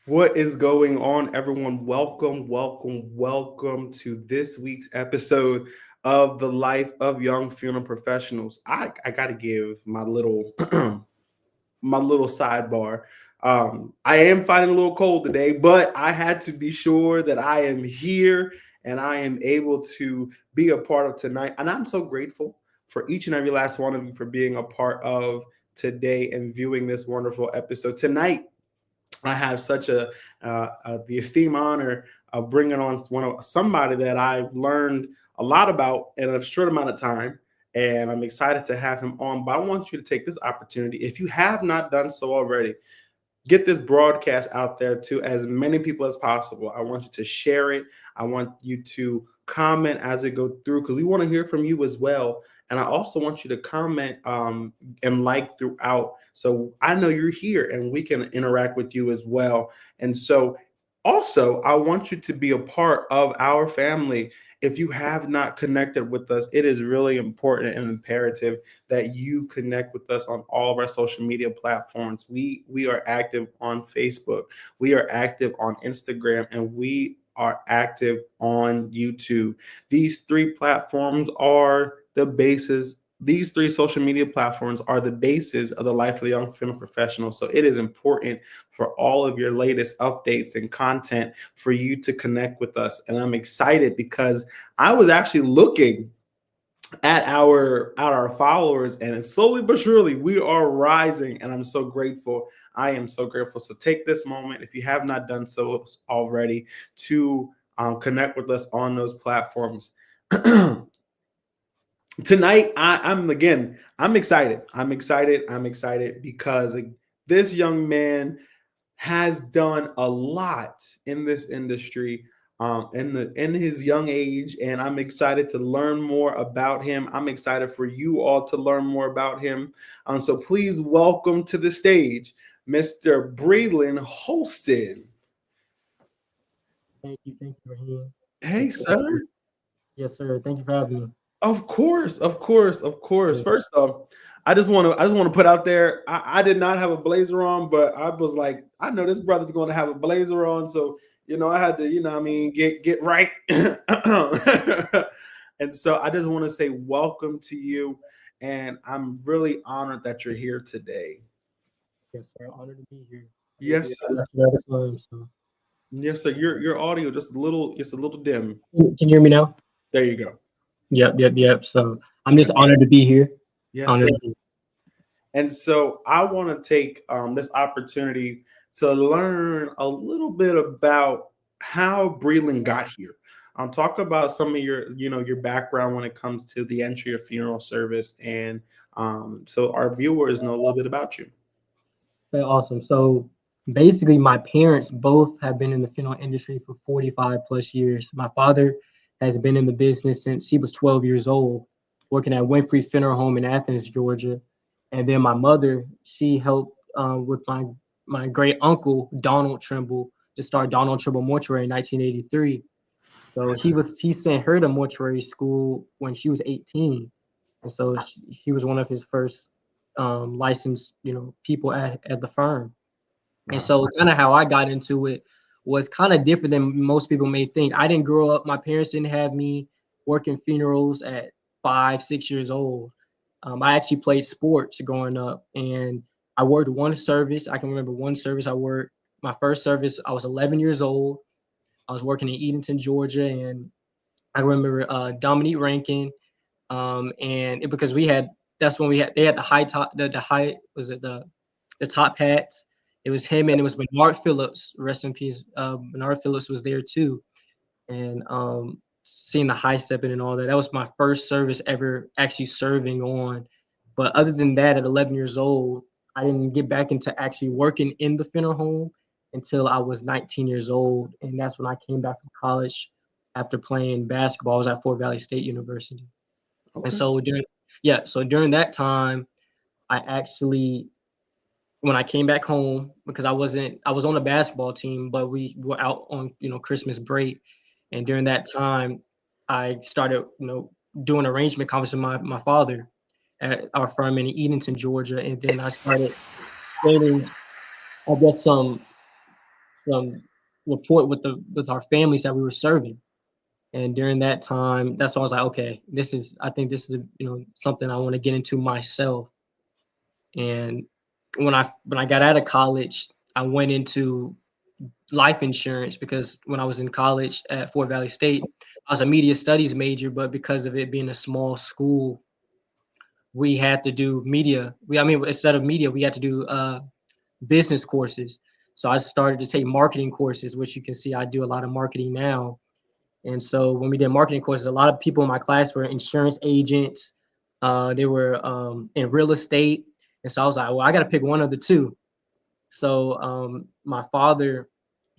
What is going on, everyone? Welcome to this week's episode of the Life of Young Funeral Professionals. I got to give my little my little sidebar. I am fighting a little cold today, but I had to be sure that I am here and I am able to be a part of tonight. And I'm so grateful for each and every last one of you for being a part of today and viewing this wonderful episode tonight. I have such the esteemed honor of bringing on somebody that I've learned a lot about in a short amount of time, and I'm excited to have him on. But I want you to take this opportunity, if you have not done so already, get this broadcast out there to as many people as possible. I want you to share it. I want you to comment as we go through because we want to hear from you as well. And I also want you to comment and like throughout. So I know you're here and we can interact with you as well. And so also, I want you to be a part of our family. If you have not connected with us, it is really important and imperative that you connect with us on all of our social media platforms. We are active on Facebook, we are active on Instagram, and we are active on YouTube. These three platforms are the basis. These three social media platforms are the basis of the Life of the Young Funeral Professional. So it is important for all of your latest updates and content for you to connect with us. And I'm excited because I was actually looking at our followers, and slowly but surely we are rising, and I'm so grateful. I am so grateful. So take this moment, if you have not done so already, to connect with us on those platforms. Tonight I'm excited. I'm excited because this young man has done a lot in this industry in his young age, and I'm excited to learn more about him. I'm excited for you all to learn more about him. So please welcome to the stage Mr. Brelan Holston. Thank you, Raheem. Hey, sir. Yes, sir. Thank you for having me. Of course. Yeah. First off, I just want to put out there, I did not have a blazer on, but I was like, I know this brother's going to have a blazer on, so I had to, get right. And so I just want to say welcome to you, and I'm really honored that you're here today. Yes, sir. Honored to be here. Yes, sir. So. Yes, sir. Your audio it's a little dim. Can you hear me now? There you go. Yep. So I'm just honored to be here. Yes, honored sir. And so I want to take this opportunity to learn a little bit about how Brelan got here. Talk about some of your background when it comes to the entry of funeral service, and so our viewers know a little bit about you. Okay, awesome. So basically, my parents both have been in the funeral industry for 45 plus years. My father has been in the business since he was 12 years old, working at Winfrey Funeral Home in Athens, Georgia. And then my mother, she helped with my great uncle Donald Trimble to start Donald Trimble Mortuary in 1983. So he sent her to mortuary school when she was 18, and so she was one of his first licensed people at the firm. And so kind of how I got into it was kind of different than most people may think. I didn't grow up. My parents didn't have me working funerals at 5, 6 years old. I actually played sports growing up, and I worked one service. I can remember one service I worked. My first service, I was 11 years old. I was working in Edenton, Georgia, and I remember Dominique Rankin, because that's when they had the high top, the high, was it the top hats, It was him and it was Bernard Phillips. Rest in peace. Bernard Phillips was there too, and seeing the high stepping and all that. That was my first service ever actually serving on. But other than that, at 11 years old, I didn't get back into actually working in the funeral home until I was 19 years old, and that's when I came back from college after playing basketball. I was at Fort Valley State University, and Okay. so during that time, I actually when I came back home because I was on a basketball team, but we were out on, Christmas break. And during that time, I started, doing arrangement conference with my father at our firm in Edenton, Georgia. And then I started gaining, I guess, some rapport with our families that we were serving. And during that time, that's why I was like, okay, I think this is, something I want to get into myself. And when I got out of college, I went into life insurance because when I was in college at Fort Valley State, I was a media studies major, but because of it being a small school, we had to do media. Instead of media, we had to do business courses. So I started to take marketing courses, which you can see I do a lot of marketing now. And so when we did marketing courses, a lot of people in my class were insurance agents. They were in real estate. And so I was like, well, I got to pick one of the two. So my father,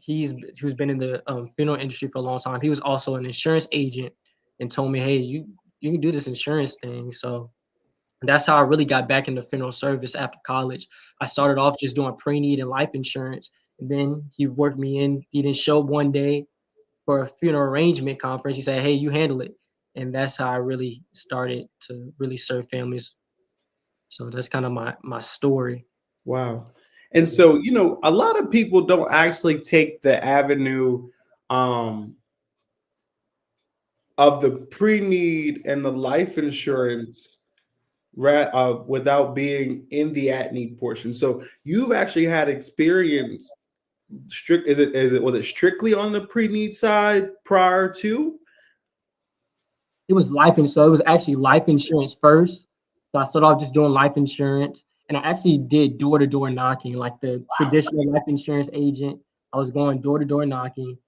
who's been in the funeral industry for a long time. He was also an insurance agent and told me, hey, you can do this insurance thing. So that's how I really got back into funeral service after college. I started off just doing pre-need and life insurance. And then he worked me in. He didn't show up one day for a funeral arrangement conference. He said, hey, you handle it. And that's how I really started to really serve families. So that's kind of my story. Wow. And so, a lot of people don't actually take the avenue um, of the pre-need and the life insurance without being in the at-need portion. So you've actually had experience. Was it strictly on the pre-need side prior to? It was life insurance. So it was actually life insurance first. So I started off just doing life insurance, and I actually did door to door knocking, like the traditional life insurance agent. I was going door to door knocking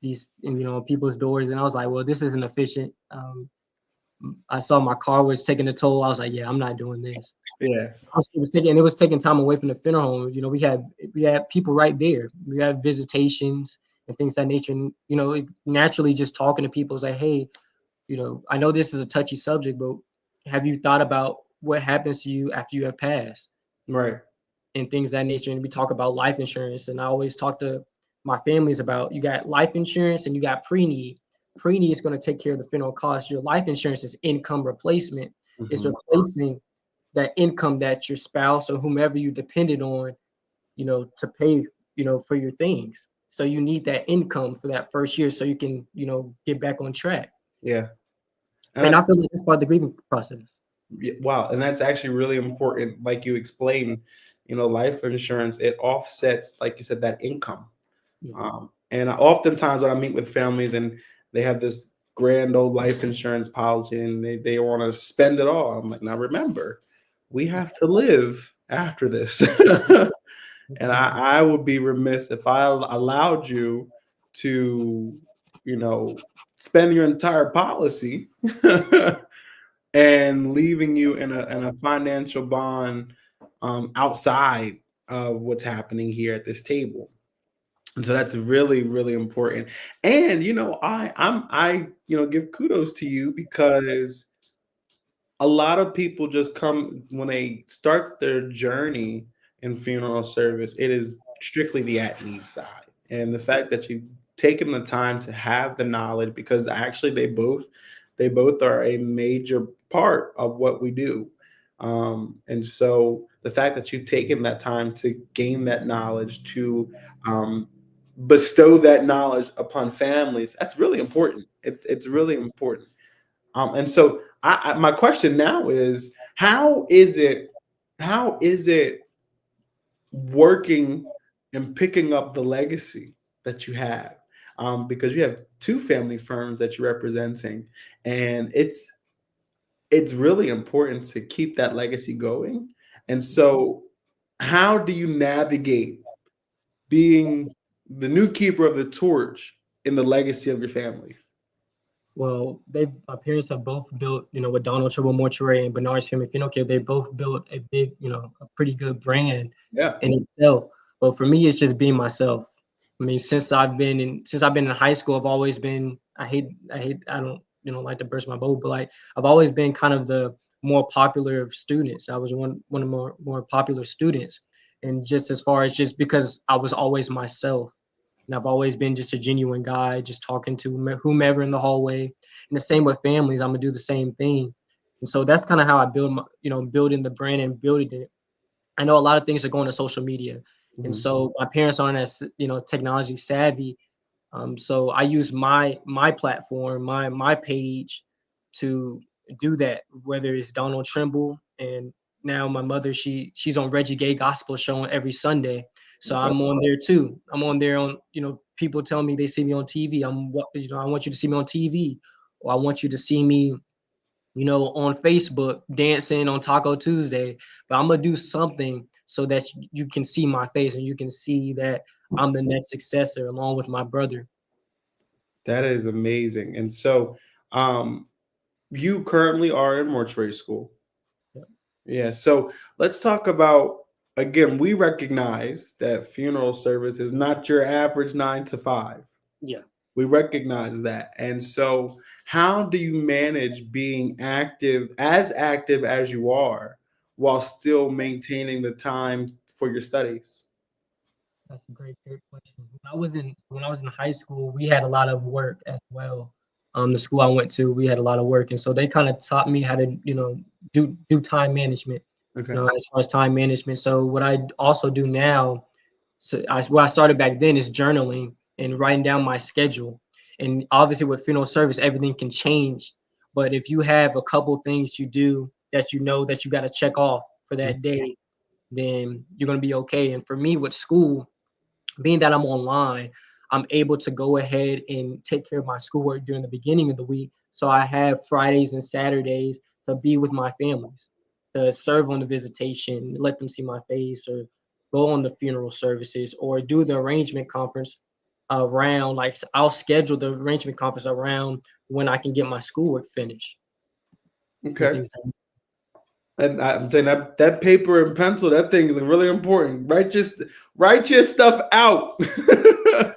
people's doors, and I was like, well, this isn't efficient. I saw my car was taking a toll. I was like, yeah, I'm not doing this. Yeah. It was taking time away from the funeral home. We had people right there. We had visitations and things of that nature. And, naturally just talking to people is like, hey, I know this is a touchy subject, but have you thought about what happens to you after you have passed Right. and things of that nature? And we talk about life insurance. And I always talk to my families about you got life insurance and you got pre-need. Pre-need is going to take care of the funeral costs. Your life insurance is income replacement. It's Mhm. replacing that income that your spouse or whomever you depended on, to pay, for your things. So you need that income for that first year so you can, get back on track. Yeah. And And I feel like that's part of the grieving process. wow, and that's actually really important. Like you explained, life insurance, it offsets, like you said, that income. Yeah. And oftentimes when I meet with families and they have this grand old life insurance policy and they want to spend it all, I'm like, now remember, we have to live after this. And I would be remiss if I allowed you to, you know, spend your entire policy and leaving you in a financial bond outside of what's happening here at this table. And so that's really, really important. And I give kudos to you because a lot of people just come when they start their journey in funeral service, it is strictly the at need side. And the fact that you've taken the time to have the knowledge because actually they both are a major part of what we do. And so the fact that you've taken that time to gain that knowledge, to bestow that knowledge upon families, that's really important. It's really important. And so my question now is, how is it working and picking up the legacy that you have? Because you have two family firms that you're representing, and it's really important to keep that legacy going. And so, how do you navigate being the new keeper of the torch in the legacy of your family? Well, my parents have both built, with Donald Trumbull Mortuary and Bernard's Family Funeral Care, they both built a big, a pretty good brand Yeah. in itself. But for me, it's just being myself. I mean, since I've been in high school, I've always been. I don't, like to burst my bubble, but like I've always been kind of the more popular of students. I was one of the more popular students, and just as far as just because I was always myself. And I've always been just a genuine guy, just talking to whomever in the hallway. And the same with families, I'm gonna do the same thing. And so that's kind of how I building the brand and building it. I know a lot of things are going to social media, and Mhm. so my parents aren't as technology savvy. So I use my platform, my page, to do that. Whether it's Donald Trimble, and now my mother, she's on Reggie Gay Gospel Show every Sunday, so Okay. I'm on there too. I'm on there on people tell me they see me on TV. I want you to see me on TV, or I want you to see me on Facebook dancing on Taco Tuesday, but I'm gonna do something so that you can see my face and you can see that I'm the next successor along with my brother. That is amazing. And so, um, you currently are in mortuary school. Yeah. Yeah. So let's talk about, again, we recognize that funeral service is not your average 9 to 5. Yeah. We recognize that. And so, how do you manage being active as you are, while still maintaining the time for your studies? That's a great question. When I was in high school, we had a lot of work as well. The school I went to, we had a lot of work, and so they kind of taught me how to, do time management. Okay. As far as time management. So what I also do now, what I started back then is journaling and writing down my schedule. And obviously, with funeral service, everything can change. But if you have a couple things you do that you know that you got to check off for Mm. that day, then you're gonna be okay. And for me, with school, being that I'm online, I'm able to go ahead and take care of my schoolwork during the beginning of the week. So I have Fridays and Saturdays to be with my families, to serve on the visitation, let them see my face, or go on the funeral services, or do the arrangement conference around, like I'll schedule the arrangement conference around when I can get my schoolwork finished and Okay. things like And I'm saying that paper and pencil, that thing is really important. Write your stuff out. that.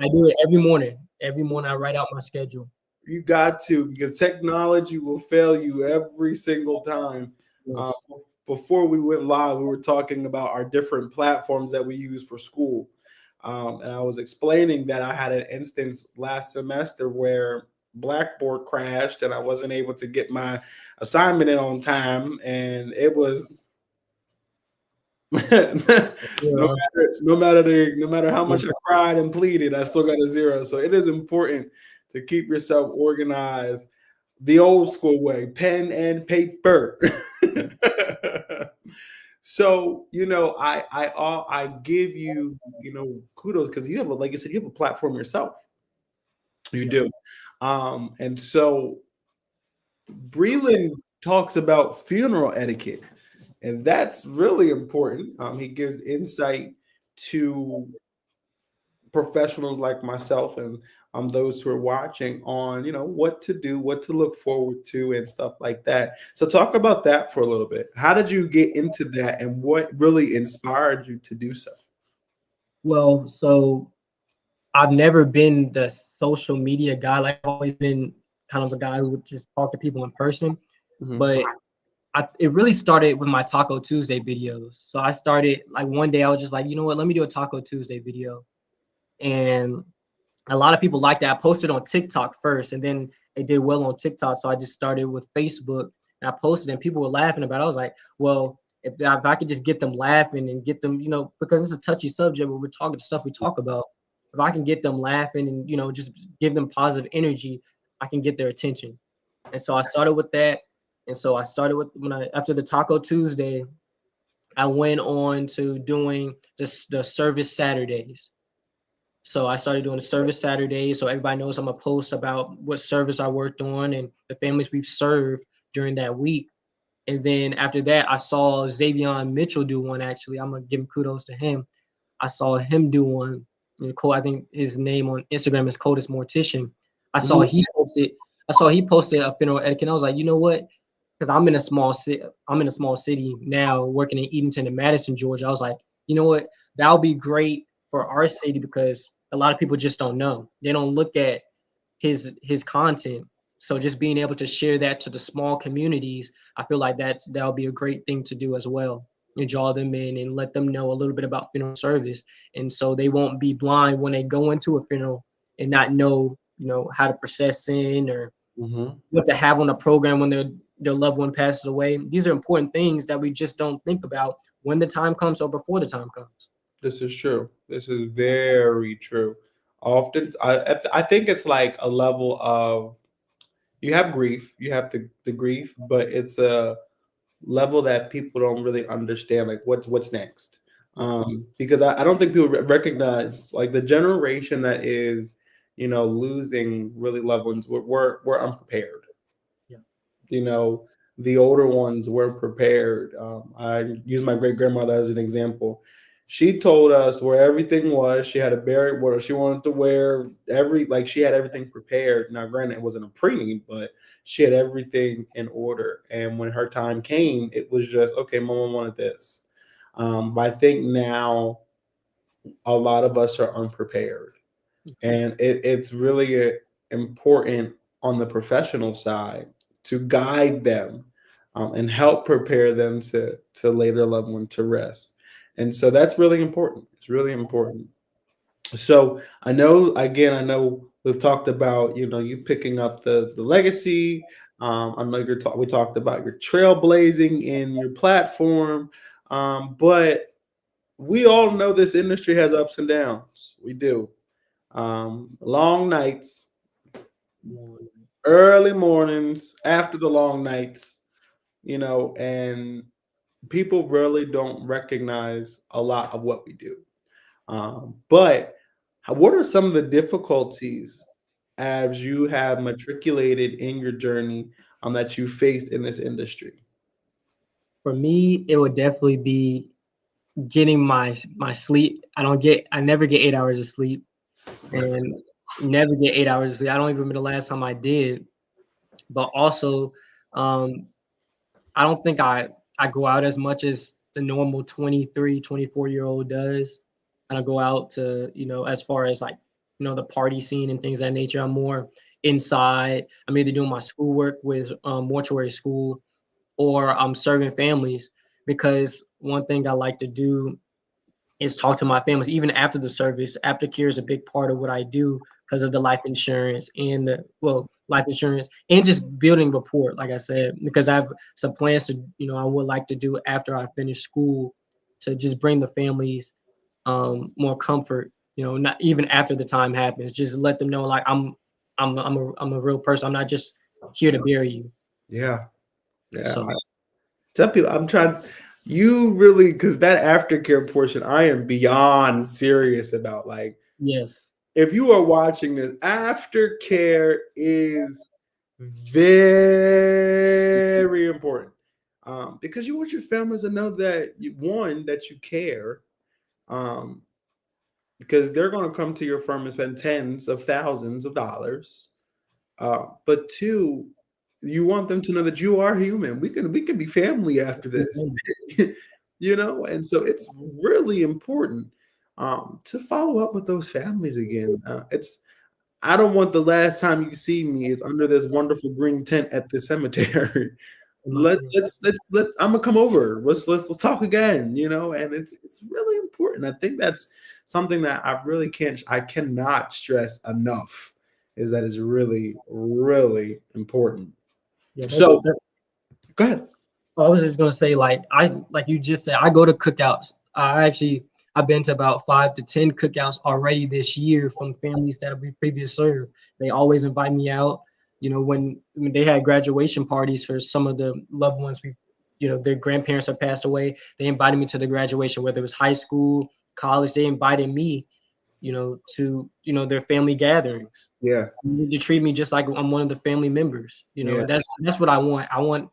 I do it every morning. Every morning I write out my schedule. You got to, because technology will fail you every single time. Uh, Yes. Before we went live, we were talking about our different platforms that we use for school. And I was explaining that I had an instance last semester where Blackboard crashed and I wasn't able to get my assignment in on time. And it was Yeah. no matter how much I cried and pleaded, I still got a 0. So it is important to keep yourself organized the old school way, pen and paper. So I give you kudos because you have like you said, you have a platform yourself. You Yeah. do. And so Breland talks about funeral etiquette, and that's really important. He gives insight to professionals like myself and those who are watching on what to do, what to look forward to, and stuff like that. So talk about that for a little bit. How did you get into that, and what really inspired you to do so? Well, so I've never been the social media guy. Like I've always been kind of a guy who would just talk to people in person. Mhm. But it really started with my Taco Tuesday videos. So I started like one day I was just like, you know what, let me do a Taco Tuesday video. And a lot of people liked that. I posted on TikTok first, and then it did well on TikTok. So I just started with Facebook, and I posted, and people were laughing about it. I was like, well, if I could just get them laughing and get them, because it's a touchy subject where we're talking stuff we talk about. If I can get them laughing and just give them positive energy, I can get their attention. And so I started with that. And so I started with after the Taco Tuesday, I went on to doing the service Saturdays. So I started doing the service Saturdays, so everybody knows I'm gonna post about what service I worked on and the families we've served during that week. And then after that, I saw Xavion Mitchell do one. Actually, I'm gonna give him kudos to him. I saw him do one. Cole, I think his name on Instagram is Coldest Mortician. I saw Mhm. he posted. I saw he posted a funeral etiquette. I was like, you know what? Because I'm in a small city. I'm in a small city now, working in Edenton and Madison, Georgia. I was like, you know what? That'll be great for our city because a lot of people just don't know. They don't look at his content. So just being able to share that to the small communities, I feel like that'll be a great thing to do as well. And draw them in and let them know a little bit about funeral service, and so they won't be blind when they go into a funeral and not know, how to process in or Mhm. what to have on the program when their loved one passes away. These are important things that we just don't think about when the time comes or before the time comes. This is true. This is very true. Often, I think it's like a level of you have grief, you have the grief, but it's a level that people don't really understand, like what's next. Because I don't think people recognize like the generation that is, losing really loved ones. We're unprepared. Yeah. you know the older ones weren't prepared. I use my great grandmother as an example. She told us where everything was. She had a buried what she wanted to wear, she had everything prepared. Now granted it wasn't a preemie, but she had everything in order, and when her time came it was just okay, mama wanted this. But I think now a lot of us are unprepared, and it's really important on the professional side to guide them, and help prepare them to lay their loved one to rest. And so that's really important. It's really important. So I know we've talked about you picking up the legacy. I know we talked about your trailblazing in your platform, but we all know this industry has ups and downs. We do. Long nights, early mornings, after the long nights, and people really don't recognize a lot of what we do. But what are some of the difficulties as you have matriculated in your journey, that you faced in this industry? For me, it would definitely be getting my sleep. I never get 8 hours of sleep, and never get 8 hours of sleep. I don't even remember the last time I did. But also, um, I don't think I go out as much as the normal 23, 24-year-old does. And I go out to, as far as like, the party scene and things of that nature. I'm more inside. I'm either doing my schoolwork with mortuary school, or I'm serving families, because one thing I like to do is talk to my families even after the service. Aftercare is a big part of what I do because of the life insurance and life insurance and just building rapport, like I said, because I have some plans to, I would like to do after I finish school, to just bring the families more comfort, not even after the time happens, just let them know like I'm a real person. I'm not just here to bury you. Yeah, yeah. So Tell people I'm trying. You really, because that aftercare portion, I am beyond serious about. Like, yes. if you are watching this, aftercare is very important, because you want your families to know that that you care, um, because they're going to come to your firm and spend tens of thousands of dollars. But two, you want them to know that you are human. We can be family after this, and so it's really important, to follow up with those families again. It's I don't want the last time you see me is under this wonderful green tent at the cemetery. Let I'm gonna come over. Let's talk again. And it's really important. I think that's something that I cannot stress enough, is that is really, really important. Yeah, So go ahead. I was just gonna say, like you just said, I go to cookouts. I've been to about 5 to 10 cookouts already this year from families that we previously served. They always invite me out. When they had graduation parties for some of the loved ones their grandparents have passed away. They invited me to the graduation, whether it was high school, college. They invited me, to their family gatherings. Yeah, They treat me just like I'm one of the family members. yeah, And that's what I want. I don't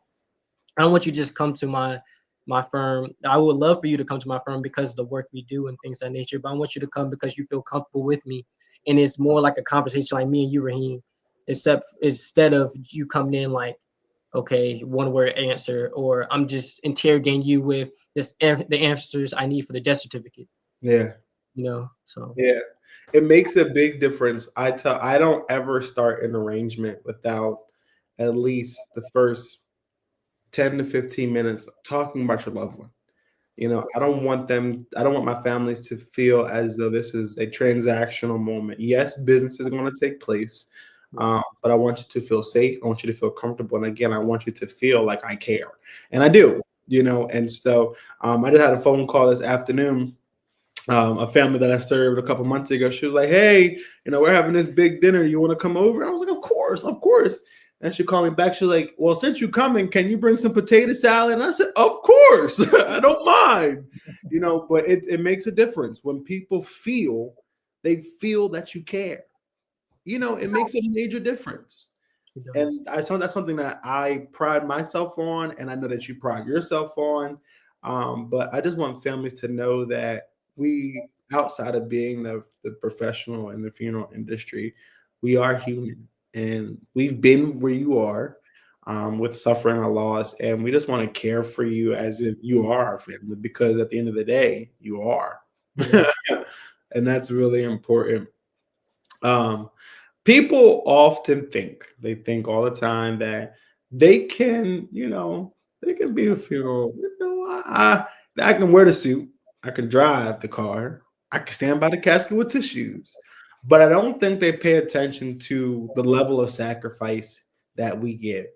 want you to just come to my firm. I would love for you to come to my firm because of the work we do and things of that nature. But I want you to come because you feel comfortable with me, and it's more like a conversation like me and you, Raheem. Except instead of you coming in like, okay, one word answer, or I'm just interrogating you with the answers I need for the death certificate. Yeah. So Yeah. It makes a big difference. I don't ever start an arrangement without at least the first 10 to 15 minutes talking about your loved one. I don't want my families to feel as though this is a transactional moment. Yes, business is going to take place, but I want you to feel safe. I want you to feel comfortable. And again, I want you to feel like I care. And I do, and so I just had a phone call this afternoon, a family that I served a couple months ago. She was like, "Hey, we're having this big dinner. You want to come over?" And I was like, "Of course, of course." And she called me back. She's like, "Well, since you're coming, can you bring some potato salad?" And I said, "Of course, I don't mind." But it makes a difference when people they feel that you care. It makes a major difference. And I saw that's something that I pride myself on, and I know that you pride yourself on. But I just want families to know that we, outside of being the professional in the funeral industry, we are human, and we've been where you are, with suffering or loss, and we just want to care for you as if you are our family, because at the end of the day, you are, yeah, and that's really important. Um, People often they think all the time that they can be a funeral. I can wear the suit, I can drive the car, I can stand by the casket with tissues, but I don't think they pay attention to the level of sacrifice that we give.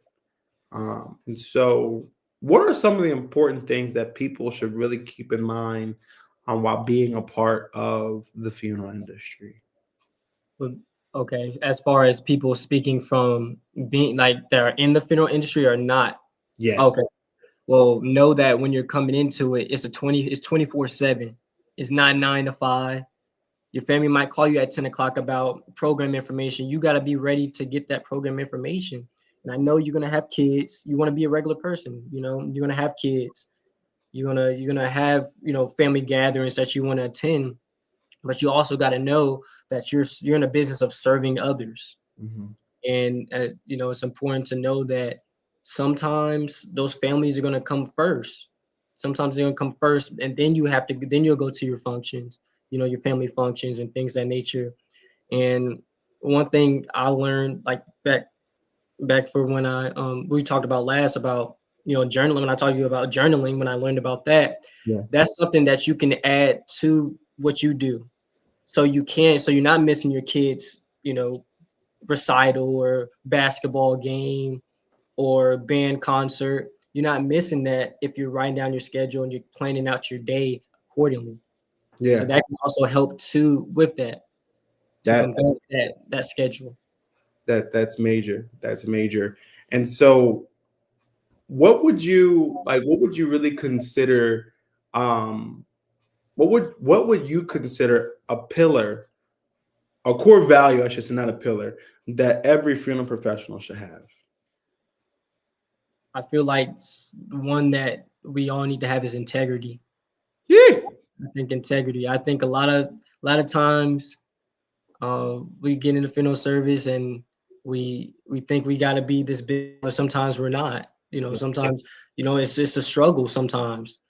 And so, what are some of the important things that people should really keep in mind while being a part of the funeral industry? but okay. As far as people speaking from being like they're in the funeral industry or not, Yes. okay. Well, know that when you're coming into it, it's 24/7. It's not 9 to 5. Your family might call you at 10 o'clock about program information. You got to be ready to get that program information. And I know you're gonna have kids. You want to be a regular person. You're gonna have kids. You're gonna have family gatherings that you want to attend. But you also got to know that you're in a business of serving others. Mhm. And it's important to know that sometimes those families are going to come first. Sometimes they're going to come first, and then you'll go to your functions, your family functions and things of that nature. And one thing I learned, like back for when we talked about last about journaling. When I talked to you about journaling, when I learned about that, Yeah. that's something that you can add to what you do, so you're not missing your kids recital or basketball game or band concert. You're not missing that if you're writing down your schedule and you're planning out your day accordingly. So Yeah. that can also help too with that, to That combat that schedule. that's major. That's major. And so what would you really consider, um what would you consider a pillar, a core value, I should say, not a pillar, that every funeral professional should have? I feel like one that we all need to have is integrity. Yeah. I think integrity. I think a lot of times we get into funeral service and we think we got to be this big, but sometimes we're not. Sometimes it's a struggle. Sometimes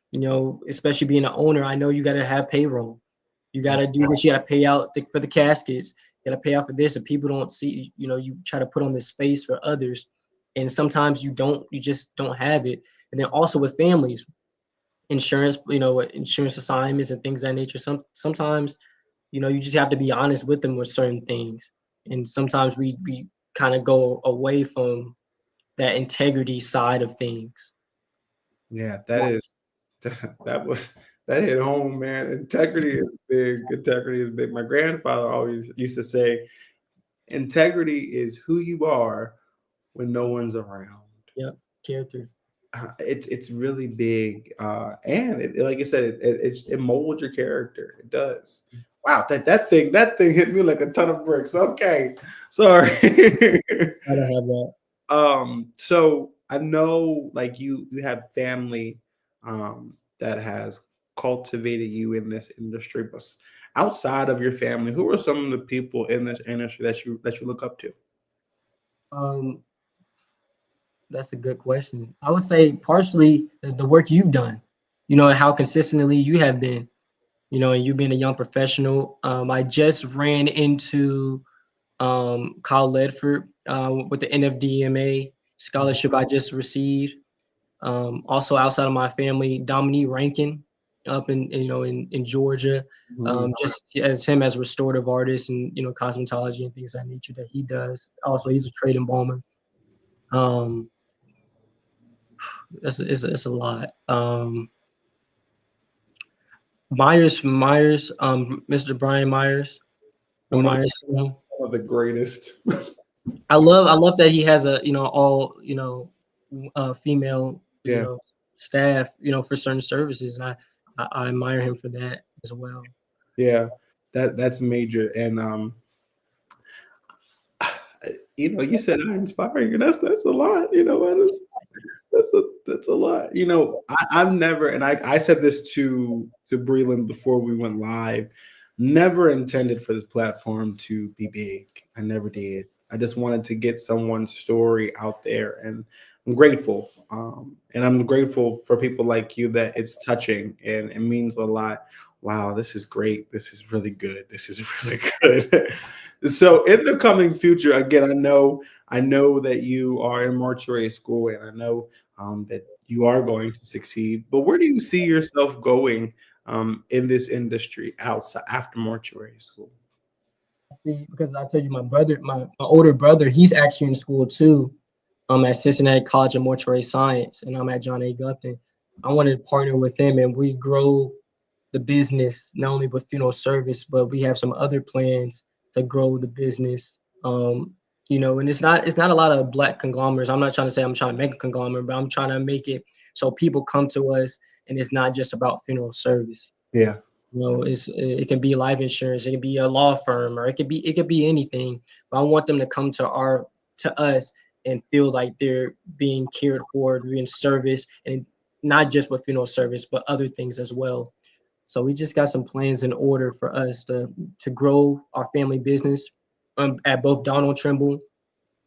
especially being an owner, I know you got to have payroll. You got Yeah. to do this. You got to pay out for the caskets. You got to pay out for this, and people don't see. You try to put on this space for others, and sometimes you don't. You just don't have it. And then also with families, insurance assignments and things of that nature. Sometimes you just have to be honest with them with certain things. And sometimes we kind of go away from that integrity side of things. Yeah, that is that was that hit home, man. Integrity is big. Integrity is big. My grandfather always used to say, integrity is who you are when no one's around. Yep, character. It's really big, and like you said, it molds your character. It does. Wow, that thing hit me like a ton of bricks. Okay, sorry. Gotta have that. So I know, like, you have family, that has cultivated you in this industry? But outside of your family, who are some of the people in this industry that you look up to? Um, that's a good question. I would say partially the work you've done, how consistently you have been, and you being a young professional. I just ran into Kyle Ledford with the NFDMA scholarship I just received. Also outside of my family, Dominique Rankin up in Georgia, Mhm. just as him as a restorative artist and cosmetology and things of that nature that he does. Also, he's a trade embalmer. Um, it's a lot. Myers, Mr. Brian Myers from One of Myers. one of the greatest. I love that he has a all female Yeah, staff for certain services, and I admire him for that as well. yeah, that's major. And you said I inspire you. That's a lot. That's a lot. I've never, and I said this to Brelan before we went live. Never intended for this platform to be big. I never did. I just wanted to get someone's story out there, and I'm grateful. And I'm grateful for people like you that it's touching and it means a lot. Wow, this is great. This is really good. This is really good. So in the coming future, again, I know that you are in mortuary school, and I know that you are going to succeed. But where do you see yourself going in this industry outside after mortuary school? See, because I told you my older brother, he's actually in school too. At Cincinnati College of Mortuary Science, and I'm at John A. Gupton. I want to partner with him, and we grow the business not only with funeral service, but we have some other plans to grow the business. And it's not a lot of black conglomerates. I'm not trying to say I'm trying to make a conglomerate, but I'm trying to make it so people come to us, and it's not just about funeral service. Yeah, It can be life insurance, it can be a law firm, or it could be anything. But I want them to come to us and feel like they're being cared for, being serviced, and not just with funeral service, but other things as well. So we just got some plans in order for us to grow our family business at both Donald Trimble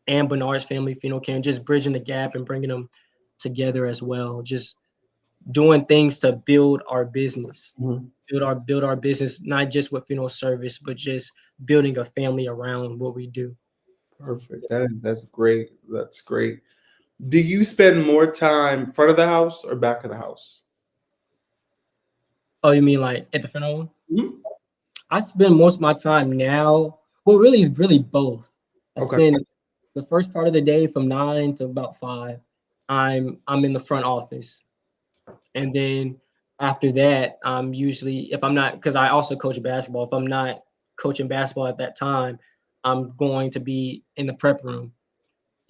and Bernard's Family Funeral Care, and just bridging the gap and bringing them together as well. Just doing things to build our business, mhm. build our business, not just with funeral service, but just building a family around what we do. Perfect. That's great. That's great. Do you spend more time front of the house or back of the house? Oh, you mean like at the funeral? Mhm. I spend most of my time now. Well, really, it's really both. I Okay. spend the first part of the day from 9 to about 5. I'm in the front office, and then after that, I'm usually, if I'm not, because I also coach basketball. If I'm not coaching basketball at that time, I'm going to be in the prep room,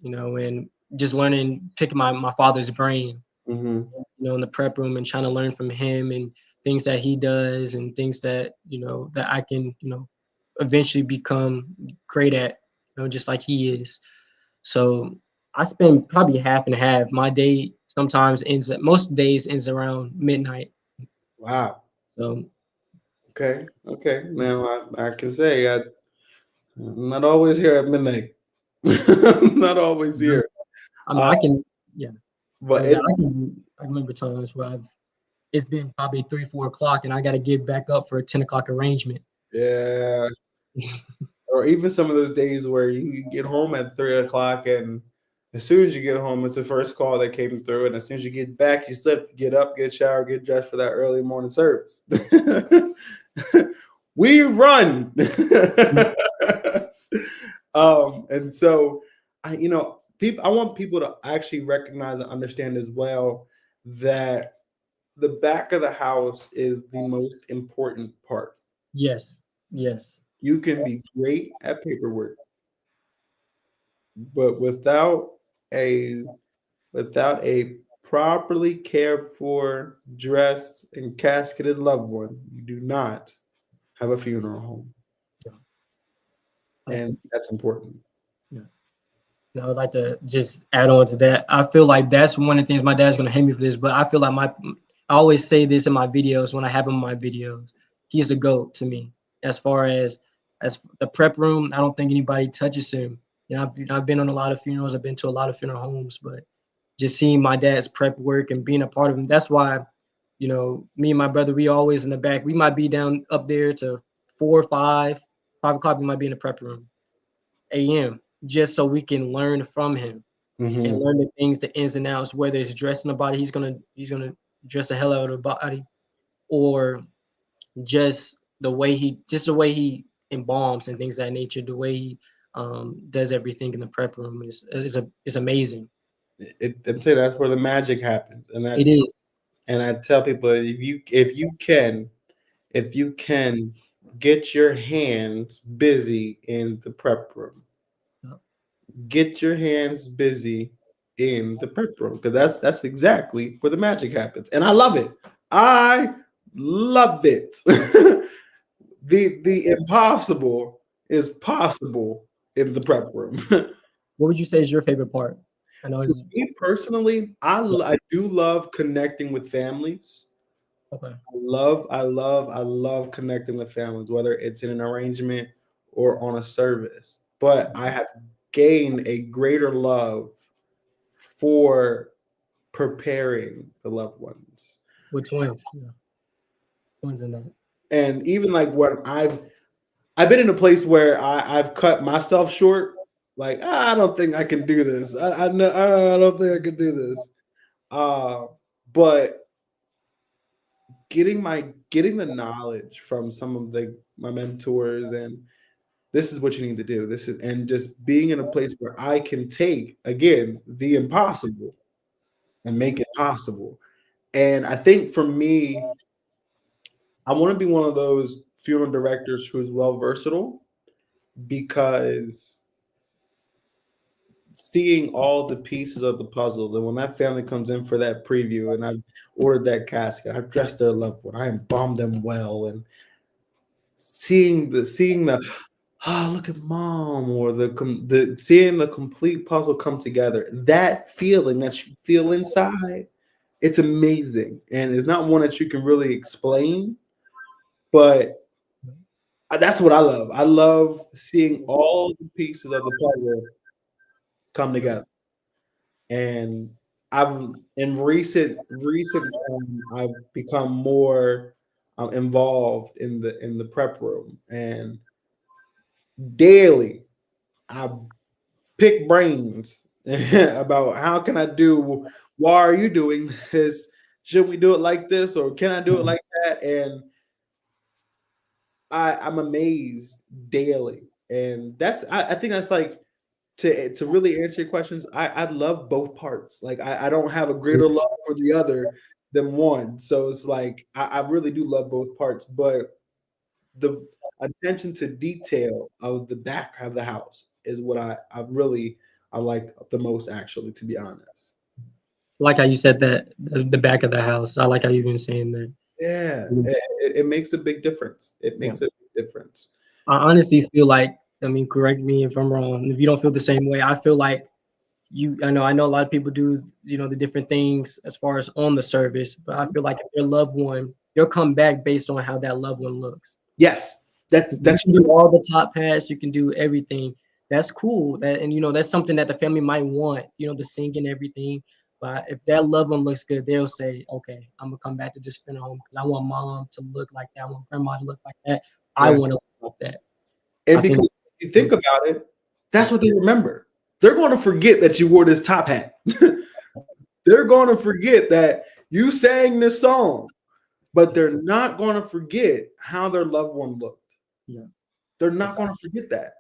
and just learning, picking my father's brain, Hmm. in the prep room, and trying to learn from him and things that he does and things that, that I can, eventually become great at, just like he is. So I spend probably half and half. My day sometimes most days ends around midnight. Wow. So Okay. Okay. Now I can say I'm not always here at midnight. I'm not always yeah. here. I mean, Uh, I can, yeah. but As it's I remember times where it's been probably 3, 4 o'clock, and I got to get back up for a 10 o'clock arrangement. yeah, or even some of those days where you get home at 3 o'clock, and as soon as you get home, it's the first call that came through, and as soon as you get back, you still have to get up, get showered, get dressed for that early morning service. We run. And so people, I want people to actually recognize and understand as well that the back of the house is the most important part. Yes, yes, You can be great at paperwork, but a without a properly cared for, dressed, and casketed loved one, you do not have a funeral home, yeah. and that's important. Yeah. And I would like to just add on to that. I feel like that's one of the things, my dad's gonna hate me for this, but I feel like I always say this in my videos when I have him in my videos. He's the GOAT to me. As far as the prep room, I don't think anybody touches him. I've been on a lot of funerals. I've been to a lot of funeral homes, but just seeing my dad's prep work and being a part of him. That's why, me and my brother, we always in the back. We might be down up there to 4 or 5 o'clock. We might be in the prep room, a.m. just so we can learn from him and Mm-hmm. learn the things, the ins and outs. Whether it's dressing the body, he's gonna dress the hell out of the body, or just the way he embalms and things of that nature. The way he does everything in the prep room is amazing. I'm saying that's where the magic happens, It is. and I tell people if you can get your hands busy in the prep room, get your hands busy in the prep room, because that's exactly where the magic happens, and I love it. I love it. The impossible is possible in the prep room. For What would you say is your favorite part? I know it's me personally, yeah, I do love connecting with families. okay. I love connecting with families, whether it's in an arrangement or on a service. But I have gained a greater love for preparing the loved ones. With twins, yeah, twins in that. And even like when I've been in a place where I've cut myself short, like I don't think I can do this. I don't think I can do this. Uh, but getting the knowledge from some of my mentors, and this is what you need to do. This is, and just being in a place where I can take again the impossible and make it possible. And I think for me, I want to be one of those funeral directors who's well versatile, because seeing all the pieces of the puzzle, and when that family comes in for that preview, and I've ordered that casket, I've dressed their loved one, I embalmed them well, and seeing the look at mom, or the seeing the complete puzzle come together, that feeling that you feel inside, it's amazing, and it's not one that you can really explain, but that's what I love. I love seeing all the pieces of the puzzle come together. And I've in recent time I've become more involved in the prep room, and daily I pick brains about how can I do, why are you doing this, should we do it like this, or can I do it like that, and I'm amazed daily, and I think that's like, to really answer your questions, I love both parts. Like I don't have a greater love for the other than one. So it's like I really do love both parts, but the attention to detail of the back of the house is what I like the most, actually, to be honest. Like how you said that the back of the house. I like how you've been saying that. Yeah, Mm, it makes a big difference. It yeah. makes a big difference. I honestly feel like, I mean, correct me if I'm wrong. If you don't feel the same way, I feel like I know a lot of people do, the different things as far as on the service, but I feel like if your loved one, you'll come back based on how that loved one looks. Yes, You that's can do all the top hats, you can do everything. That's cool. That's something that the family might want, the sing and everything. But if that loved one looks good, they'll say, okay, I'm gonna come back to this funeral home because I want mom to look like that. I want grandma to look like that. I yeah. want to look like that. And I think, because if you think about it, that's what they remember. They're going to forget that you wore this top hat. They're going to forget that you sang this song, but they're not going to forget how their loved one looked. yeah, They're not going to forget that.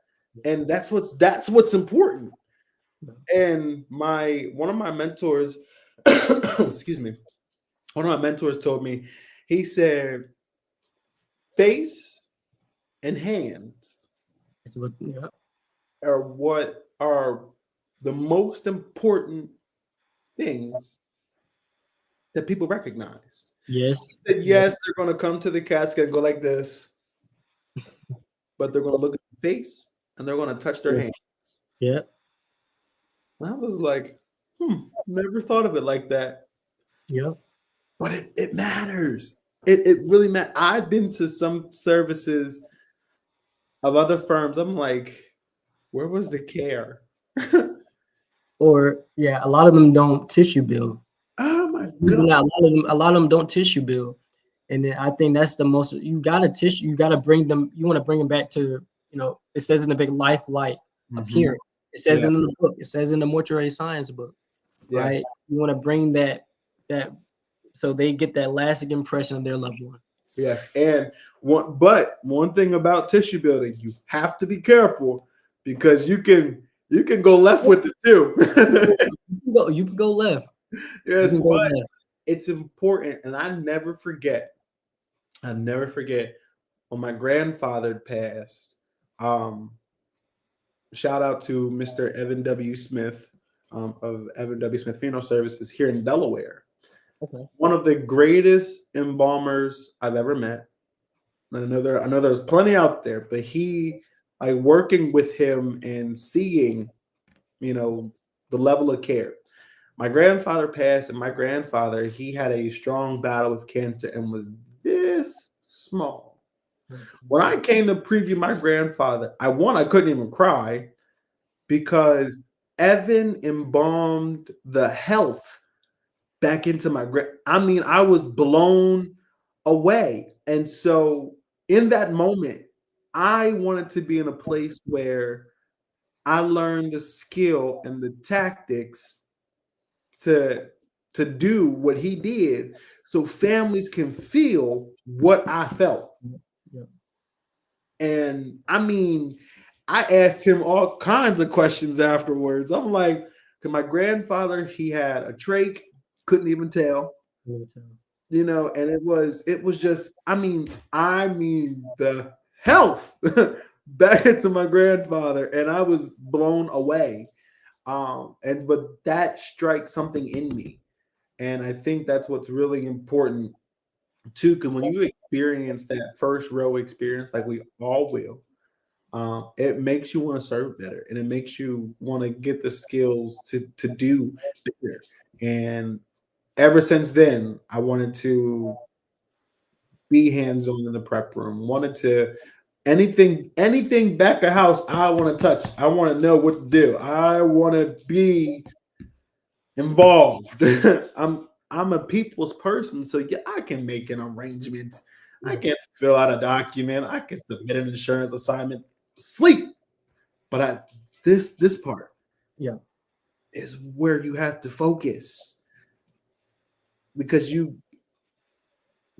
And that's what's important. yeah, And my one of my mentors, excuse me, one of my mentors told me, he said, face and hands yeah. are what are the most important things that people recognize. Yes, That yeah, yes, they're going to come to the casket and go like this, but they're going to look at the face and they're going to touch their yeah, hand. yeah, And I was like, never thought of it like that. yeah. but it matters. It really matters. I've been to some services of other firms. I'm like, where was the care? Or yeah, a lot of them don't tissue bill. Oh my Believe it or god. not, a lot of them don't tissue bill. And then I think that's the most, you gotta tissue, you gotta bring them, you want to bring them back to, it says in the big life light Mhm. appearance. It says Yeah. in the book, it says in the mortuary science book, right? Yes. You want to bring that so they get that lasting impression of their loved one. Yes. And one thing about tissue building, you have to be careful because you can go left with it too. You can go left. You Yes, can go but left. it's important, and I never forget. I never forget when my grandfather passed. Um, Shout out to Mr. Evan W. Smith of Evan W. Smith Funeral Services here in Delaware. Okay. One of the greatest embalmers I've ever met. I know there's plenty out there, but like working with him and seeing, you know, the level of care. My grandfather passed, and my grandfather, he had a strong battle with cancer and was this small. When I came to preview my grandfather, I couldn't even cry because Evan embalmed the health back into I mean, I was blown away. And so in that moment, I wanted to be in a place where I learned the skill and the tactics to to do what he did so families can feel what I felt. Yeah. And I mean, I asked him all kinds of questions afterwards. I'm like, cause my grandfather, he had a trach, couldn't even tell, and it was just, I mean the health back into my grandfather, and I was blown away. But that strikes something in me. And I think that's what's really important too, because when you experience that first row experience, like we all will, it makes you want to serve better, and it makes you want to get the skills to do better. And ever since then, I wanted to be hands on in the prep room. Wanted to anything back of house I want to touch. I want to know what to do. I want to be involved. I'm a people's person, so yeah, I can make an arrangement. I Yeah. can fill out a document. I can submit an insurance assignment. Sleep, but this part Yeah. is where you have to focus because you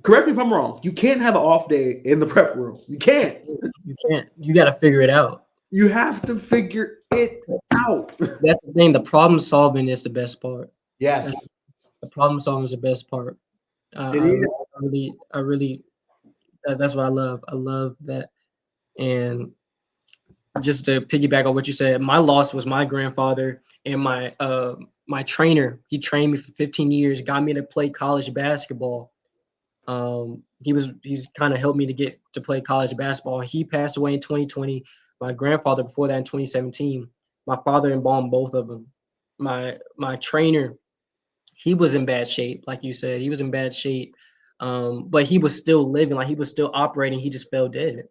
correct me if I'm wrong. You can't have an off day in the prep room. You can't. You can't. You got to figure it out. You have to figure it out. That's the thing. The problem solving is the best part. That's, Yes, the problem solving is the best part. it I is. really, that's what I love. I love that. And just to piggyback on what you said, my loss was my grandfather and my trainer. He trained me for 15 years, got me to play college basketball. He's kind of helped me to get to play college basketball. He passed away in 2020. My grandfather before that in 2017. My father embalmed both of them. My trainer, he was in bad shape, like you said. He was in bad shape, but he was still living, like he was still operating. He just fell dead,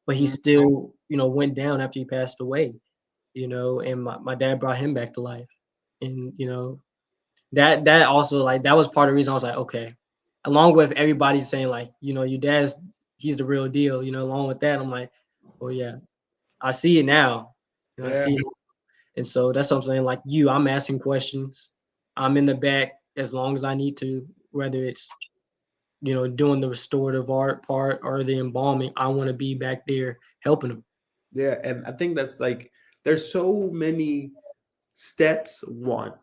but he Mhm. still, went down after he passed away. And my dad brought him back to life, and that also, like, that was part of the reason I was like, okay. Along with everybody saying, like, your dad's, he's the real deal. Along with that, I'm like, oh yeah, I see it now. I Yeah, see it. And so that's what I'm saying. Like I'm asking questions. I'm in the back as long as I need to, whether it's doing the restorative art part or the embalming. I want to be back there helping them. yeah, and I think that's like there's so many steps. One,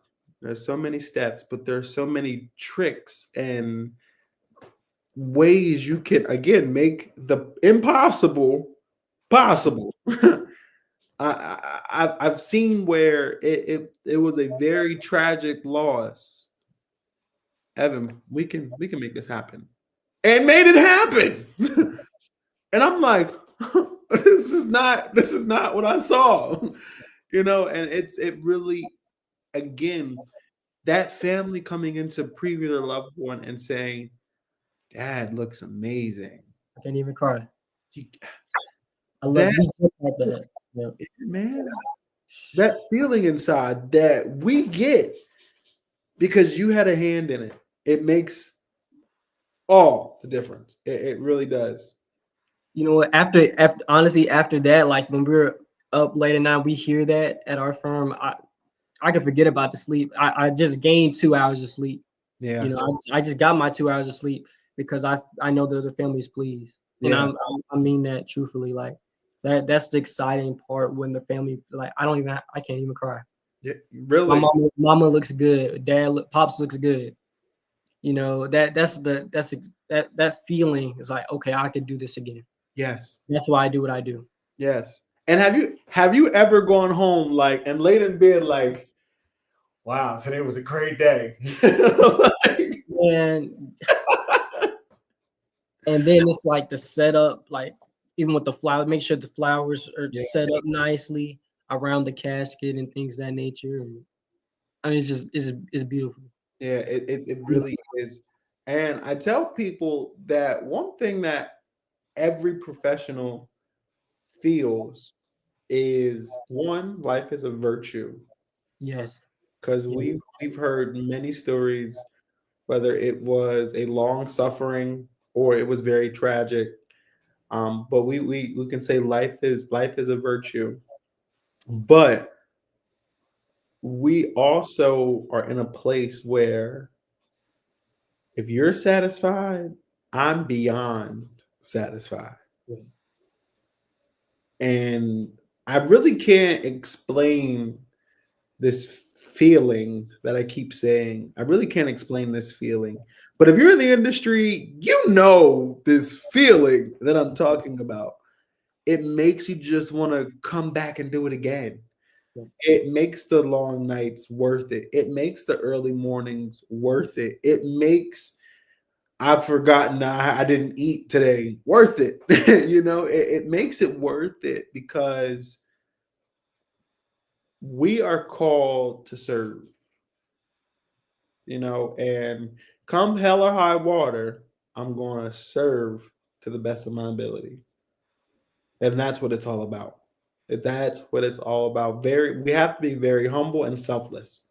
there's so many steps, but there's so many tricks and ways you can again make the impossible possible. I've seen where it was a very tragic loss. Evan, we can make this happen, and made it happen. And I'm like, this is not what I saw, and it really again that family coming in to preview their loved one and saying, "Dad looks amazing." I can't even cry. You, I love that we just like that. Yeah. man, that feeling inside that we get because you had a hand in it. It makes all the difference. It really does. You know what? After honestly, after that, like when we're up late at night, we hear that at our firm. I can forget about the sleep. I just gained 2 hours of sleep. You Yeah, know, I just got my 2 hours of sleep because I know that the family's pleased, and yeah, I mean that truthfully. Like that's the exciting part when the family like I can't even cry. yeah. My Really. mama looks good. Pops looks good. You know that feeling is like okay, I could do this again. Yes, That's why I do what I do. yes. And have you ever gone home like and laid in bed like, wow, today was a great day. Like, And and then it's like the setup, like even with the flower, make sure the flowers are yeah, set up nicely around the casket and things of that nature. And I mean, it's beautiful. yeah, it really Beautiful. is. And I tell people that one thing that every professional feels is one, life is a virtue. Yes. Because Yes. we've heard many stories, whether it was a long suffering or it was very tragic. But we can say life is a virtue. But we also are in a place where if you're satisfied, I'm beyond satisfied. Yeah. And I really can't explain this feeling that I keep saying. I really can't explain this feeling. But if you're in the industry, you know this feeling that I'm talking about. It makes you just want to come back and do it again. Yeah. It makes the long nights worth it. It makes the early mornings worth it. It makes I've forgotten I didn't eat today worth it. It makes it worth it because we are called to serve, and come hell or high water, I'm going to serve to the best of my ability. And that's what it's all about. That's what it's all about. We have to be very humble and selfless.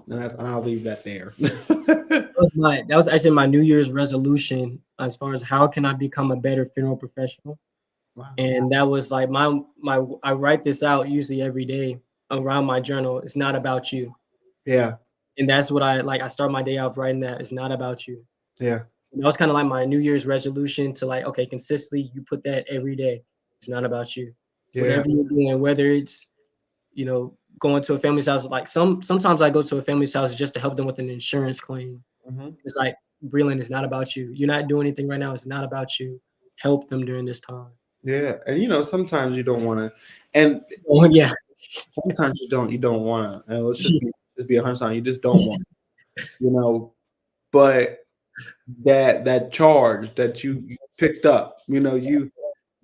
And I'll leave that there. That was actually my New Year's resolution as far as how can I become a better funeral professional. Wow. And that was like my I write this out usually every day around my journal. It's not about you. Yeah. And that's what I start my day off writing that. It's not about you. Yeah. And that was kind of like my New Year's resolution to like, okay, consistently you put that every day. It's not about you. Yeah. Whatever you're doing, whether it's, going to a family's house, like sometimes I go to a family's house just to help them with an insurance claim. Mhm. It's like, Brelan, it's not about you. You're not doing anything right now. It's not about you. Help them during this time. Yeah. And sometimes you don't want to, and Oh yeah. sometimes you don't want to. And let's just be 100. You just don't want, you know. But that charge that you picked up, you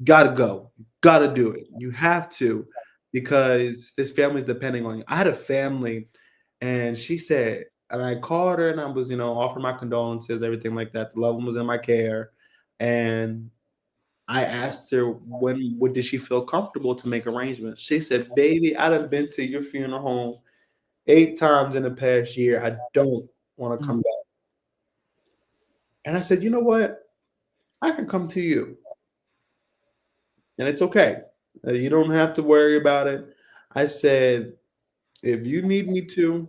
gotta go, gotta do it. You have to, because this family's depending on you. I had a family, and she said, and I called her, and I was, offering my condolences, everything like that. The loved one was in my care, and I asked her when did she feel comfortable to make arrangements. She said, "Baby, I done been to your funeral home 8 times in the past year. I don't want to Mm, come back." And I said, "You know what? I can come to you, and it's okay. You don't have to worry about it." I said, "If you need me to,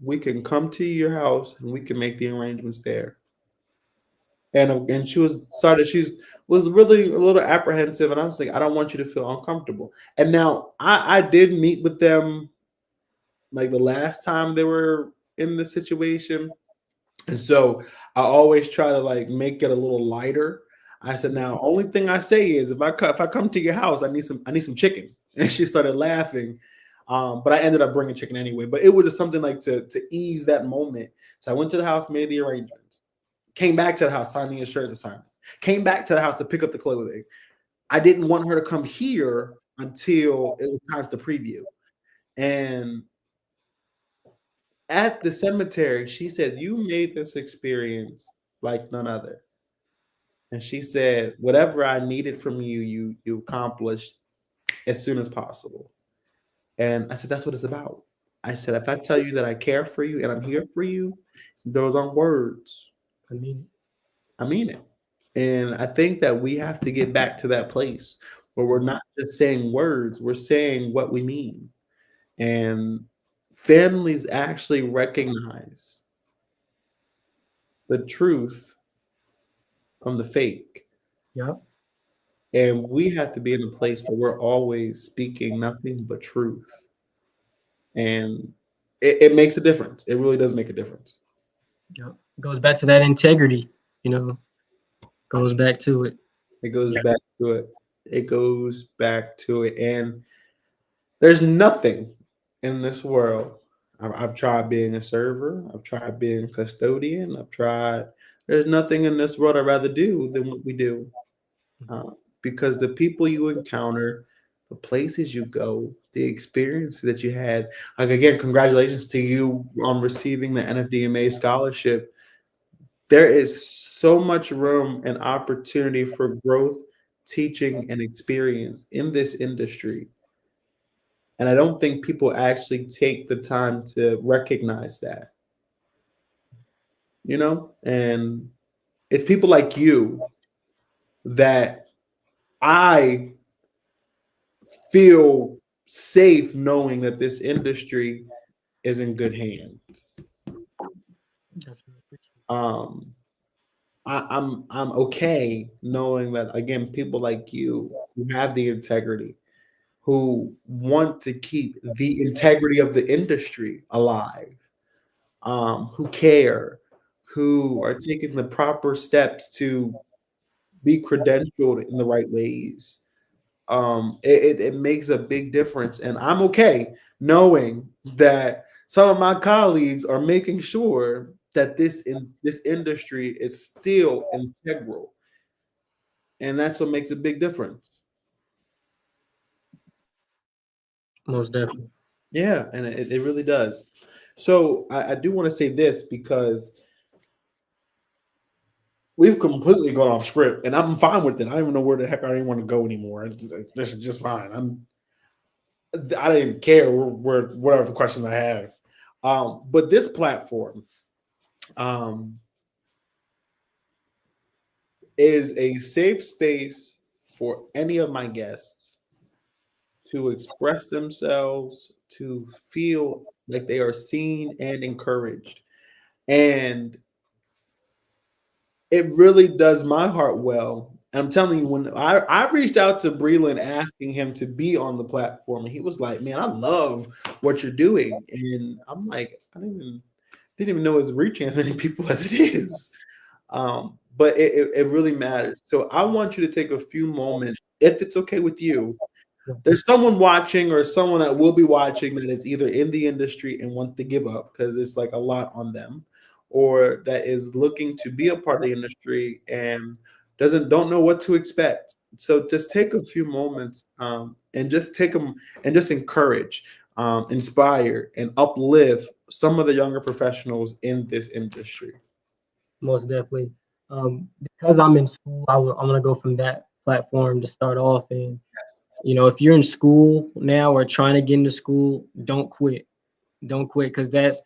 we can come to your house and we can make the arrangements there." And she was really a little apprehensive, and I was like, "I don't want you to feel uncomfortable." And now I did meet with them like the last time they were in this situation. And so I always try to like make it a little lighter. I said, yeah. "Now, only thing I say is if I come to your house, I need some chicken." And she started laughing. But I ended up bringing chicken anyway. But it was just something like to ease that moment. So I went to the house, made the arrangements, came back to the house, signed the insurance assignment, came back to the house to pick up the clothing. I didn't want her to come here until it was time to preview. And at the cemetery, she said, "You made this experience like none other." And she said, "Whatever I needed from you, you accomplished as soon as possible." And I said, "That's what it's about." I said, "If I tell you that I care for you and I'm here for you, those aren't words. I mean, I mean it." And I think that we have to get back to that place where we're mhm, not just saying words, we're saying what we mean. And families actually recognize the truth from the fake. yeah, And we have to be in a place where we're always speaking nothing but truth. And it makes a difference. It really does make a difference. yeah. Goes back to that integrity, you know, goes back to it. It goes Yeah. back to it. It goes back to it. And there's nothing in this world. I've tried being a server. I've tried being a custodian. I've tried. There's nothing in this world I'd rather do than what we do, Mhm. uh, because the people you encounter, the places you go, the experiences that you had. Like again, congratulations to you on receiving the NFDMA scholarship. There is so much room and opportunity for growth, teaching, and experience in this industry. And I don't think people actually take the time to recognize that, you know? And it's people like you that I feel safe knowing that this industry is in good hands. That's what I appreciate. Um, I'm okay knowing that again, people like you who have the integrity, who want to keep the integrity of the industry alive, who care, who are taking the proper steps to be credentialed in the right ways. It makes a big difference. And I'm okay knowing that some of my colleagues are making sure that this industry is still integral. And that's what makes a big difference. Most definitely. Yeah, and it really does. So I do want to say this because we've completely gone off script, and I'm fine with it. I don't even know where the heck I even want to go anymore. This is just fine. I didn't care where whatever the questions I have. But this platform um, is a safe space for any of my guests to express themselves, to feel like they are seen and encouraged. And it really does my heart well. I'm telling you, when I reached out to Brelan asking him to be on the platform, and he was like, "Man, I love what you're doing," and I'm like, I didn't even know it's reaching as many people as it is. But it really matters. So I want you to take a few moments, if it's okay with you. Yeah. There's someone watching or someone that will be watching that is either in the industry and wants to give up because it's like a lot on them, or that is looking to be a part of the industry and don't know what to expect. So just take a few moments, and just take them and just encourage, inspire, and uplift some of the younger professionals in this industry. Most definitely. Because I'm in school, I'm gonna go from that platform to start off. And if you're in school now or trying to get into school, don't quit. Don't quit, because that's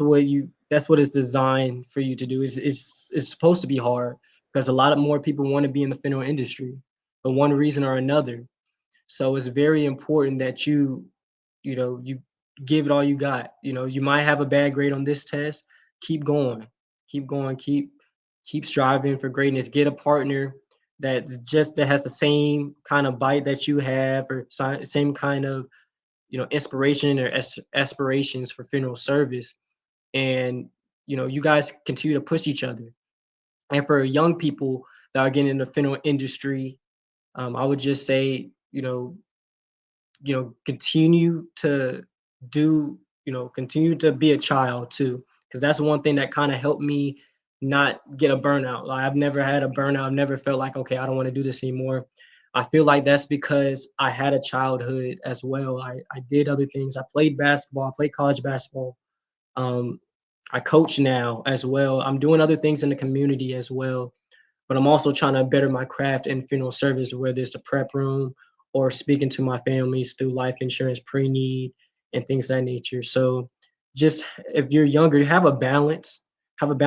what it's designed for you to do. It's supposed to be hard because a lot of more people want to be in the funeral industry for one reason or another. So it's very important that you give it all you got. You might have a bad grade on this test. Keep going. Keep going. Keep striving for greatness. Get a partner that has the same kind of bite that you have, or same kind of inspiration or aspirations for funeral service. And you guys continue to push each other. And for young people that are getting in the funeral industry, I would just say, continue to do, continue to be a child too, because that's one thing that kind of helped me not get a burnout. Like, I've never had a burnout. I've never felt like, okay, I don't want to do this anymore. I feel like that's because I had a childhood as well. I did other things. I played basketball. I played college basketball. Um, I coach now as well. I'm doing other things in the community as well, but I'm also trying to better my craft in funeral service, whether it's the prep room or speaking to my families through life insurance, pre-need, and things of that nature. So just if you're younger, have a balance,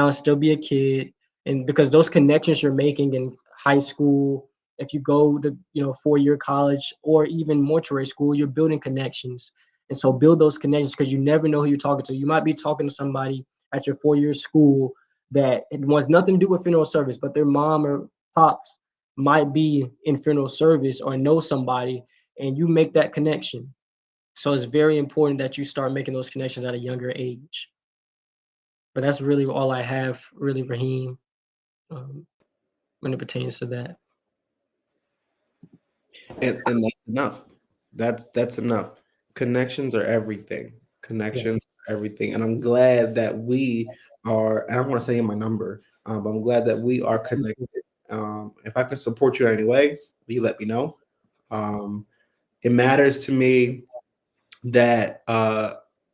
still be a kid. And because those connections you're making in high school, if you go to, 4-year college or even mortuary school, you're building connections. And so build those connections because you never know who you're talking to. You might be talking to somebody at your 4-year school that it wants nothing to do with funeral service, but their mom or pops might be in funeral service or know somebody, and you make that connection. So it's very important that you start making those connections at a younger age. But that's really all I have, really, Raheem, um, when it pertains to that. And that's enough. That's enough. Connections are everything. Yeah. Connections are everything. And I'm glad that we are, and I don't want to say my number, but I'm glad that we are connected. If I can support you in any way, you let me know. Um, it matters to me that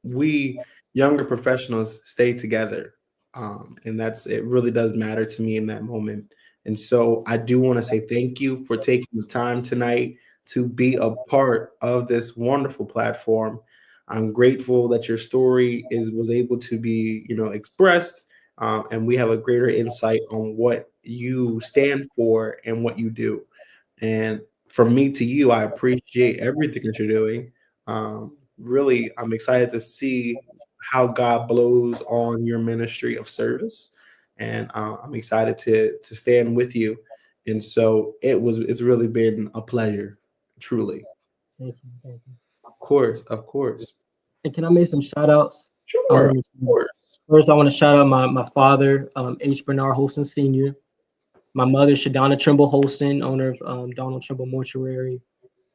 we younger professionals stay together. And that's it really does matter to me in that moment. And so I do want to say thank you for taking the time tonight to be a part of this wonderful platform. I'm grateful that your story is was able to be, expressed, and we have a greater insight on what you stand for and what you do. And from me to you, I appreciate everything that you're doing. Really, I'm excited to see how God blows on your ministry of service, and I'm excited to stand with you. And so it's really been a pleasure, truly. Thank you. Thank you. Of course, of course. And can I make some shout outs? Sure, of course. First, I want to shout out my father, H. Bernard Holston Sr., my mother, Shadonna Trimble Holston, owner of Donald Trimble Mortuary.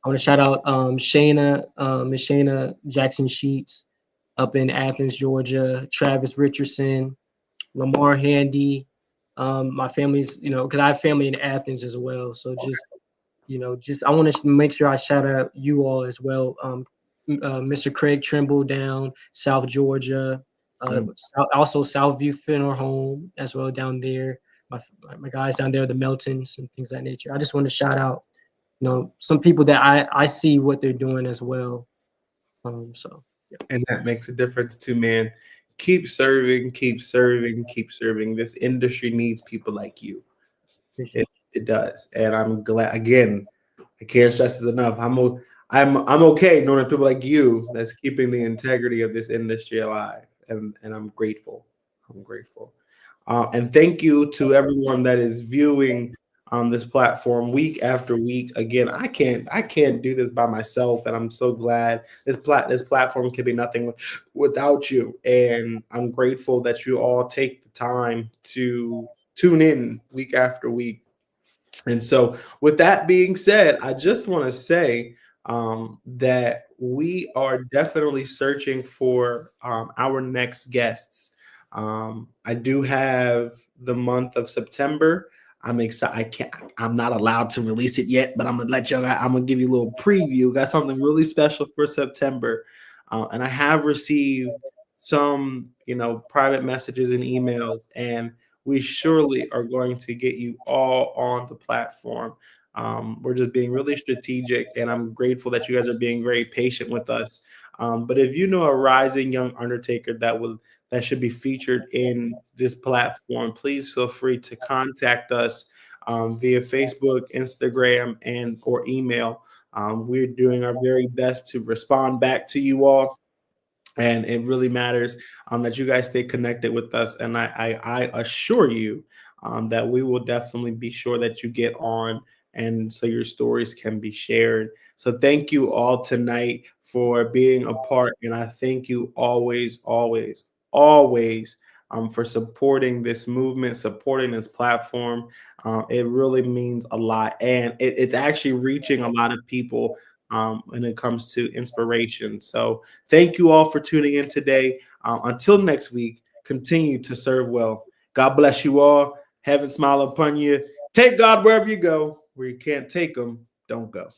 I want to shout out Miss Shayna Jackson Sheets up in Athens, Georgia, Travis Richardson, Lamar Handy. My family's, because I have family in Athens as well. So just I want to make sure I shout out you all as well. Mr. Craig Trimble down South Georgia, Mm. also Southview Funeral Home as well down there. My, my guys down there, the Meltons and things of that nature. I just want to shout out, some people that I see what they're doing as well. So yeah, And that makes a difference too, man. Keep serving, keep serving, keep serving. This industry needs people like you. appreciate It does, and I'm glad. Again, I can't stress this enough. I'm okay knowing that people like you that's keeping the integrity of this industry alive, and I'm grateful. I'm grateful, and thank you to everyone that is viewing on this platform week after week. Again, I can't do this by myself, and I'm so glad this platform can be nothing without you. And I'm grateful that you all take the time to tune in week after week. And so, with that being said, I just want to say that we are definitely searching for our next guests. I do have the month of September. I'm excited. I can't. I'm not allowed to release it yet, but I'm gonna let you. I'm gonna give you a little preview. Got something really special for September, and I have received some, private messages and emails, and we surely are going to get you all on the platform. We're just being really strategic, and I'm grateful that you guys are being very patient with us. But if you know a rising young undertaker that should be featured in this platform, please feel free to contact us via Facebook, Instagram, and or email. We're doing our very best to respond back to you all, and it really matters that you guys stay connected with us. And I assure you that we will definitely be sure that you get on, and so your stories can be shared. So thank you all tonight for being a part, and I thank you always, always, always. For supporting this movement, supporting this platform. It really means a lot. And it's actually reaching a lot of people when it comes to inspiration. So, thank you all for tuning in today. Until next week, continue to serve well. God bless you all. Heaven smile upon you. Take God wherever you go. Where you can't take them, don't go.